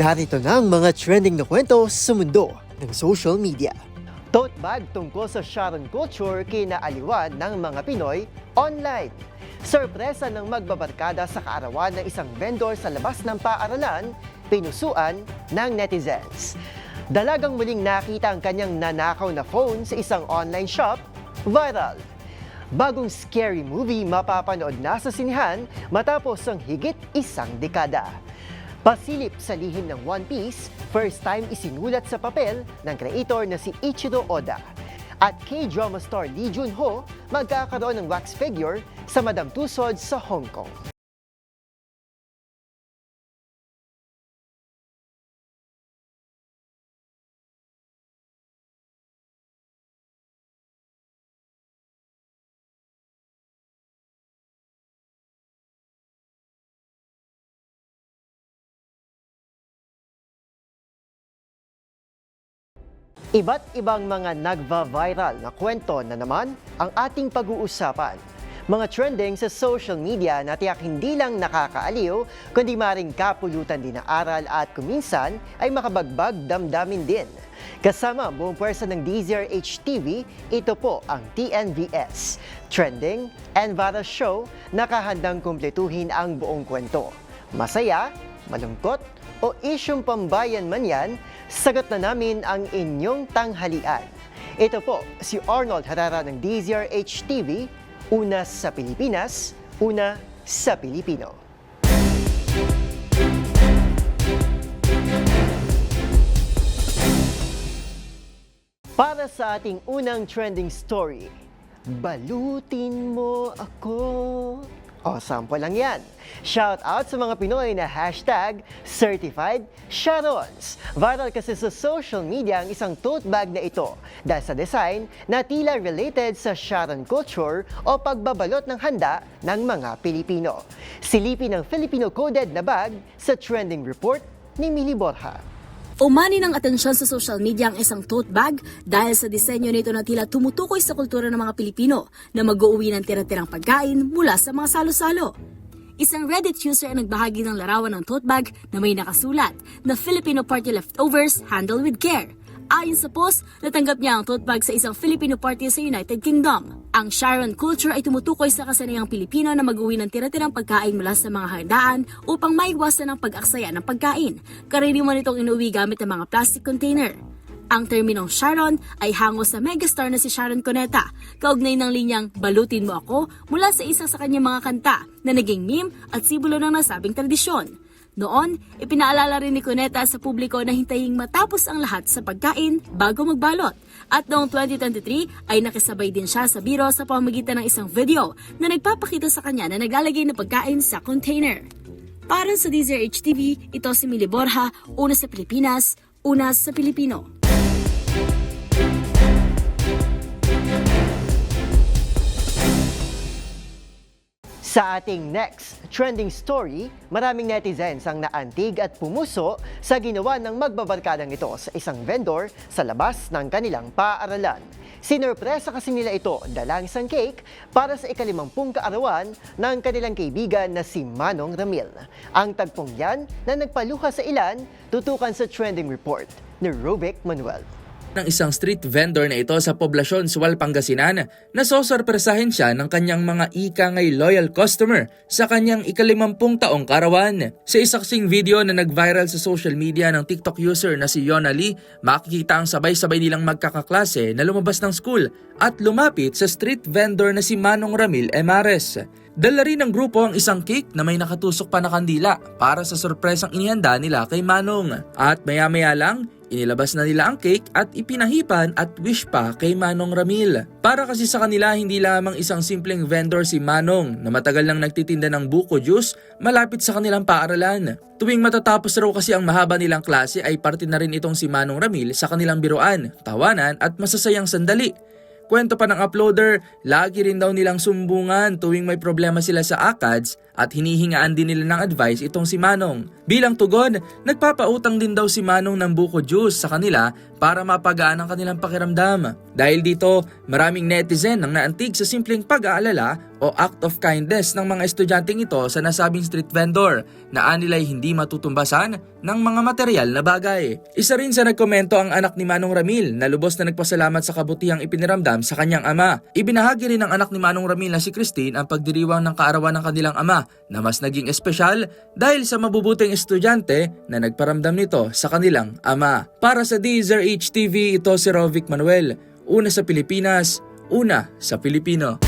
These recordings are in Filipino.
Narito na ang mga trending na kwento sa mundo ng social media. Tote bag tungkol sa Sharon culture kinaaliwan ng mga Pinoy online. Sorpresa ng magbabarkada sa kaarawan ng isang vendor sa labas ng paaralan, pinusuan ng netizens. Dalagang muling nakita ang kanyang nanakaw na phone sa isang online shop, viral. Bagong scary movie mapapanood na sa sinihan matapos ang higit isang dekada. Pasilip sa lihim ng One Piece, first time isinulat sa papel ng creator na si Ichiro Oda. At K-drama star Lee Junho magkakaroon ng wax figure sa Madame Tussauds sa Hong Kong. Iba't ibang mga nagva-viral na kwento na naman ang ating pag-uusapan. Mga trending sa social media na tiyak hindi lang nakakaaliw, kundi maring kapulutan din ng aral at kuminsan ay makabagbag damdamin din. Kasama buong pwersa ng DZRH TV, ito po ang TNVS, Trending and Viral Show, nakahandang kumpletuhin ang buong kwento. Masaya, malungkot, o isyong pambayan man yan, sagot na namin ang inyong tanghalian. Ito po si Arnold Herrera ng DZRH TV, una sa Pilipinas, una sa Pilipino. Para sa ating unang trending story, balutin mo ako. O, sample lang yan. Shout out sa mga Pinoy na hashtag Certified Sharons. Viral kasi sa social media ang isang tote bag na ito dahil sa design na tila related sa Sharon culture o pagbabalot ng handa ng mga Pilipino. Silipin ang Filipino-coded na bag sa trending report ni Mili Borja. Umani ng atensyon sa social media ang isang tote bag dahil sa disenyo nito na tila tumutukoy sa kultura ng mga Pilipino na mag-uuwi ng tira-tirang pagkain mula sa mga salo-salo. Isang Reddit user ang nagbahagi ng larawan ng tote bag na may nakasulat na Filipino party leftovers handled with care. Ayon sa post, natanggap niya ang tote bag sa isang Filipino party sa United Kingdom. Ang Sharon culture ay tumutukoy sa kasanayang Pilipino na mag-uwi ng tira-tirang pagkain mula sa mga handaan upang maiwasan ang pag-aksaya ng pagkain. Karaniwan itong inuwi gamit ng mga plastic container. Ang terminong Sharon ay hango sa megastar na si Sharon Cuneta, kaugnay ng linyang Balutin Mo Ako mula sa isa sa kanyang mga kanta na naging meme at simbolo ng nasabing tradisyon. Noon, ipinaalala rin ni Cuneta sa publiko na hintayin matapos ang lahat sa pagkain bago magbalot. At noong 2023 ay nakisabay din siya sa biro sa pamamagitan ng isang video na nagpapakita sa kanya na naglalagay ng pagkain sa container. Para sa DZRH TV, ito si Mili Borja, una sa Pilipinas, una sa Pilipino. Sa ating next trending story, maraming netizens ang naantig at pumuso sa ginawa ng magbabarkadang ito sa isang vendor sa labas ng kanilang paaralan. Sinorpresa kasi nila ito dalang isang cake para sa ika-50 kaarawan ng kanilang kaibigan na si Manong Ramil. Ang tagpong yan na nagpaluha sa ilan, tutukan sa trending report ni Robic Manuel. Ng isang street vendor na ito sa poblasyon Sual, Pangasinan na sosorpresahin siya ng kanyang mga ikangay loyal customer sa kanyang ika-50 taong karawan. Sa isaksing video na nag-viral sa social media ng TikTok user na si Yona Lee, makikita ang sabay-sabay nilang magkakaklase na lumabas ng school at lumapit sa street vendor na si Manong Ramil Emares. Dala rin ng grupo ang isang cake na may nakatusok pa na kandila para sa sorpresang inihanda nila kay Manong. At maya-maya lang, inilabas na nila ang cake at ipinahipan at wish pa kay Manong Ramil. Para kasi sa kanila, hindi lamang isang simpleng vendor si Manong na matagal nang nagtitinda ng buko juice malapit sa kanilang paaralan. Tuwing matatapos raw kasi ang mahaba nilang klase ay parte na rin itong si Manong Ramil sa kanilang biruan, tawanan at masasayang sandali. Kwento pa ng uploader, lagi rin daw nilang sumbungan tuwing may problema sila sa ACADS at hinihingaan din nila ng advice itong si Manong. Bilang tugon, nagpapautang din daw si Manong ng buko juice sa kanila para mapagaan ang kanilang pakiramdam. Dahil dito, maraming netizen ang naantig sa simpleng pag-aalala o act of kindness ng mga estudyanteng ito sa nasabing street vendor na anilay hindi matutumbasan ng mga material na bagay. Isa rin sa nagkomento ang anak ni Manong Ramil na lubos na nagpasalamat sa kabutihang ipiniramdam sa kanyang ama. Ibinahagi rin ng anak ni Manong Ramil na si Christine ang pagdiriwang ng kaarawan ng kanilang ama na mas naging espesyal dahil sa mabubuting estudyante na nagparamdam nito sa kanilang ama. Para sa DZRH TV, ito si Rovic Manuel. Una sa Pilipinas, una sa Pilipino.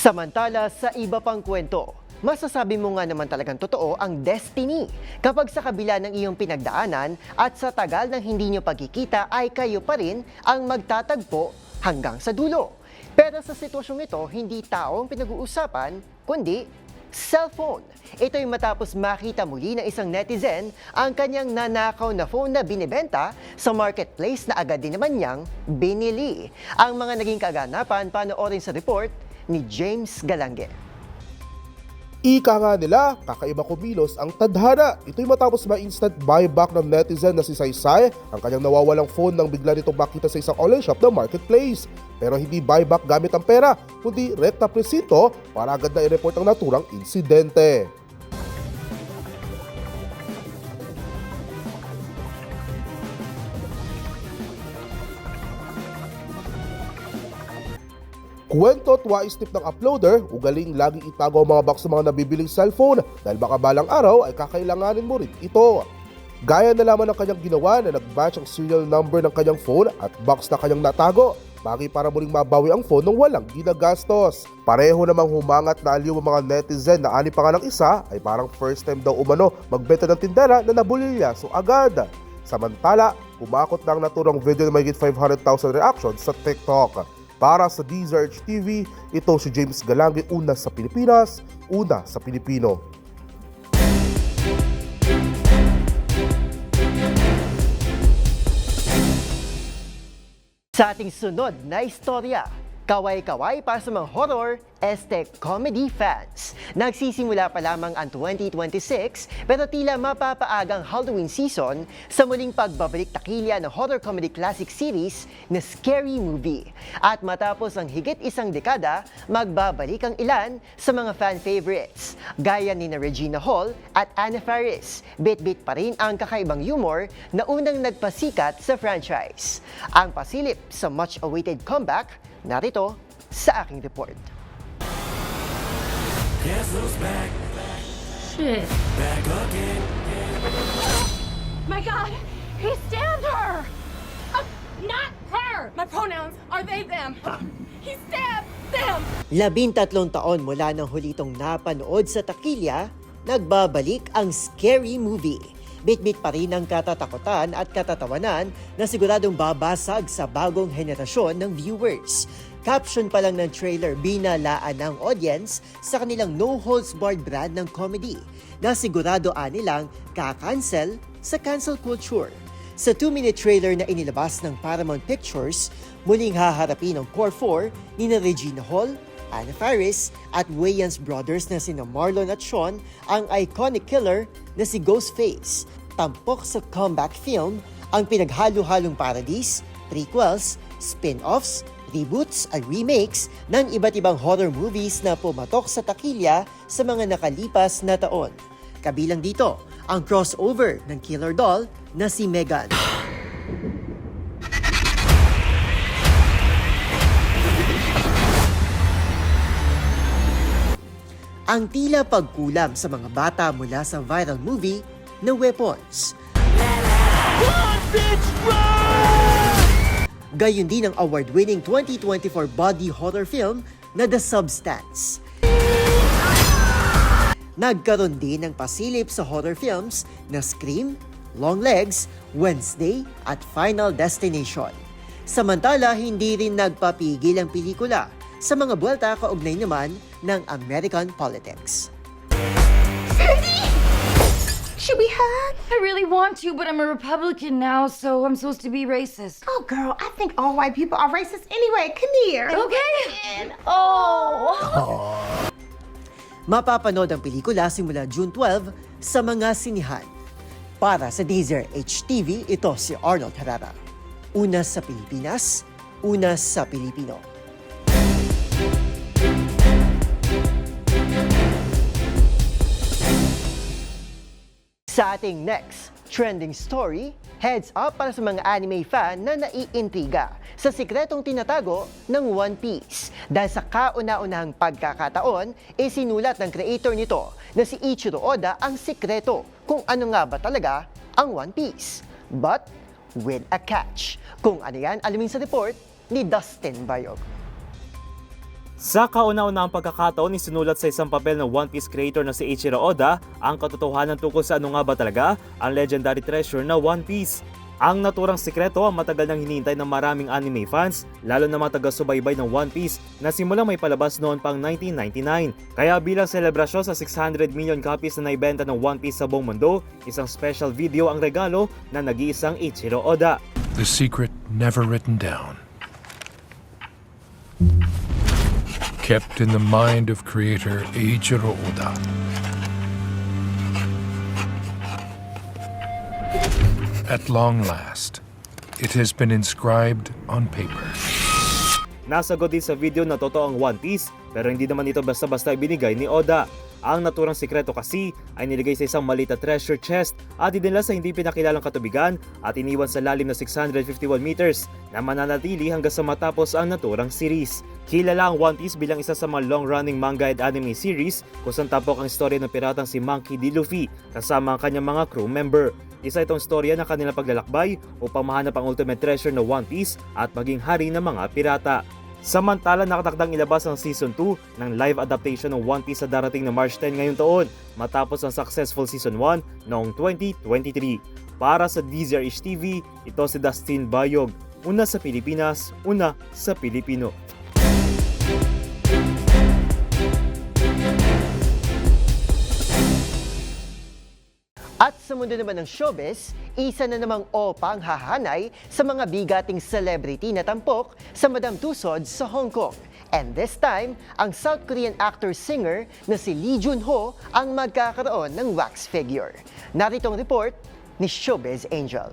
Samantala sa iba pang kwento, masasabi mo nga naman talagang totoo ang destiny kapag sa kabila ng iyong pinagdaanan at sa tagal ng hindi nyo pagkikita ay kayo pa rin ang magtatagpo hanggang sa dulo. Pero sa sitwasyong ito, hindi tao ang pinag-uusapan, kundi cellphone. Ito'y matapos makita muli ng isang netizen ang kanyang nanakaw na phone na binibenta sa marketplace na agad din naman niyang binili. Ang mga naging kaganapan, panoorin sa report ni James Galange. Ika nga nila, kakaiba kumilos ang tadhana. Ito'y matapos ma-instant buyback ng netizen na si Saysay ang kanyang nawawalang phone nang bigla nitong makita sa isang online shop na marketplace. Pero hindi buyback gamit ang pera, kundi rekta presinto para agad na i-report ang naturang insidente. Kwento at wais tip ng uploader, ugaling laging itago ang mga box ng mga nabibiling cellphone dahil baka balang araw ay kakailanganin mo rin ito. Gaya na lamang ng kanyang ginawa na nag-match ang serial number ng kanyang phone at box na kanyang natago, bagay para muling mabawi ang phone nang walang ginagastos. Pareho namang humangat na aliw ang mga netizen na ani pa nga ng isa ay parang first time daw umano magbenta ng tindera na nabulilya so agad. Samantala, kumakot na ang naturang video na mayigit 500,000 reactions sa TikTok. Para sa DZRH TV, ito si James Galange, una sa Pilipinas, una sa Pilipino. Sa ating sunod na istorya, kaway-kaway para sa mga horror, comedy fans. Nagsisimula pa lamang ang 2026 pero tila mapapaagang Halloween season sa muling pagbabalik takilya ng horror comedy classic series na Scary Movie. At matapos ang higit isang dekada, magbabalik ang ilan sa mga fan favorites. Gaya ni Regina Hall at Anna Faris, bit-bit pa rin ang kakaibang humor na unang nagpasikat sa franchise. Ang pasilip sa much-awaited comeback, narito sa aking report. Shit. My God, he stabbed her! Not her! My pronouns are they, them. He stabbed them! 13 taon mula nang huli itong napanood sa takilya, nagbabalik ang Scary Movie. Bit-bit pa rin ang katatakutan at katatawanan na siguradong babasag sa bagong henerasyon ng viewers. Caption pa lang ng trailer, binalaan ng audience sa kanilang no-holds-barred brand ng comedy na sigurado nilang kakancel sa cancel culture. Sa 2-minute trailer na inilabas ng Paramount Pictures, muling haharapin ng core 4 ni Regina Hall, Anna Faris at Wayans brothers na sina Marlon at Sean ang iconic killer na si Ghostface. Tampok sa comeback film ang pinaghalo-halong parodies, prequels, spin-offs, reboots at remakes ng iba't ibang horror movies na pumatok sa takilya sa mga nakalipas na taon. Kabilang dito ang crossover ng killer doll na si Megan. Ang tila pagkulam sa mga bata mula sa viral movie na Weapons. Gayon din ang award-winning 2024 body horror film na The Substance. Nagkaroon din ng pasilip sa horror films na Scream, Longlegs, Wednesday at Final Destination. Samantala, hindi rin nagpapigil ang pelikula sa mga buwelta kaugnay naman ng American politics. Should we hug? I really want to, but I'm a Republican now, so I'm supposed to be racist. Oh, girl, I think all white people are racist anyway. Come here. Okay. Oh. Mapapanood ang pelikula simula June 12 sa mga sinihan. Para sa Deezer HTV, ito si Arnold Herrera. Una sa Pilipinas, una sa Pilipino. Sa ating next trending story, heads up para sa mga anime fan na naiintriga sa sikretong tinatago ng One Piece. Dahil sa kauna-unahang pagkakataon, sinulat ng creator nito na si Ichiro Oda ang sikreto kung ano nga ba talaga ang One Piece. But with a catch. Kung ano yan, alamin sa report ni Dustin Bayog. Sa kauna-unahang pagkakataon, isinulat sa isang papel ng One Piece creator na si Ichiro Oda ang katotohanan tungkol sa ano nga ba talaga ang legendary treasure na One Piece. Ang naturang sikreto ang matagal nang hinihintay ng maraming anime fans, lalo na mga taga-subaybay ng One Piece na simulang may palabas noon pang 1999. Kaya bilang selebrasyon sa 600 million copies na naibenta ng One Piece sa buong mundo, isang special video ang regalo na nag-iisang Ichiro Oda. The secret never written down. Kept in the mind of creator Eiichiro Oda. At long last, it has been inscribed on paper. Nasagot din sa video na totoo ang One Piece, pero hindi naman ito basta-basta ibinigay ni Oda. Ang naturang sikreto kasi ay nilagay sa isang maliit na treasure chest at dinala sa hindi pinakilalang katubigan at iniwan sa lalim na 651 meters na mananatili hanggang sa matapos ang naturang series. Kilala ang One Piece bilang isa sa mga long-running manga at anime series kung saan tapok ang istorya ng piratang si Monkey D. Luffy kasama ang kanyang mga crew member. Isa itong storya ng kanilang paglalakbay upang mahanap ang ultimate treasure na One Piece at maging hari ng mga pirata. Samantala, nakatakdang ilabas ang Season 2 ng live adaptation ng One Piece sa darating na March 10 ngayong taon matapos ang successful Season 1 noong 2023. Para sa Deezer HTV, ito si Dustin Bayog. Una sa Pilipinas, una sa Pilipino. At sa mundo naman ng showbiz, isa na namang opa ang hahanay sa mga bigating celebrity na tampok sa Madame Tussauds sa Hong Kong. And this time, ang South Korean actor-singer na si Lee Jun-ho ang magkakaroon ng wax figure. Narito ang report ni Showbiz Angel.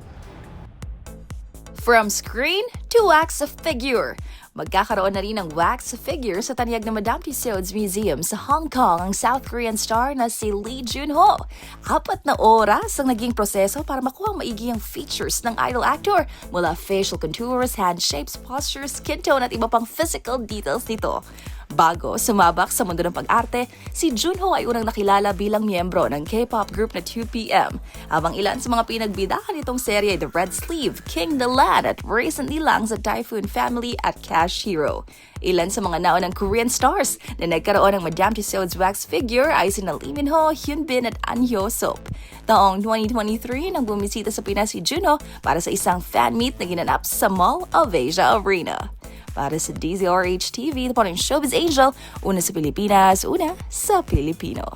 From screen to wax figure. Magkakaroon na rin ng wax figure sa tanyag ng Madame Tussauds Museum sa Hong Kong ang South Korean star na si Lee Jun-ho. 4 na oras ang naging proseso para makuha ang maigihang features ng idol actor mula facial contours, hand shapes, postures, skin tone at iba pang physical details nito. Bago sumabak sa mundo ng pag-arte, si Junho ay unang nakilala bilang miyembro ng K-pop group na 2PM, habang ilan sa mga pinagbidahan nitong serye The Red Sleeve, King the Land at recently lang sa Typhoon Family at Cash Hero. Ilan sa mga naunang Korean stars na nagkaroon ng Madame Tussauds wax figure ay sina Lee Min-ho, Hyun Bin at An Hyo-sop. Taong 2023 nang bumisita sa Pinas si Junho para sa isang fan meet na ginanap sa Mall of Asia Arena. Para sa DZRH TV, ito po ng Showbiz Angel, una sa Pilipinas, una sa Pilipino.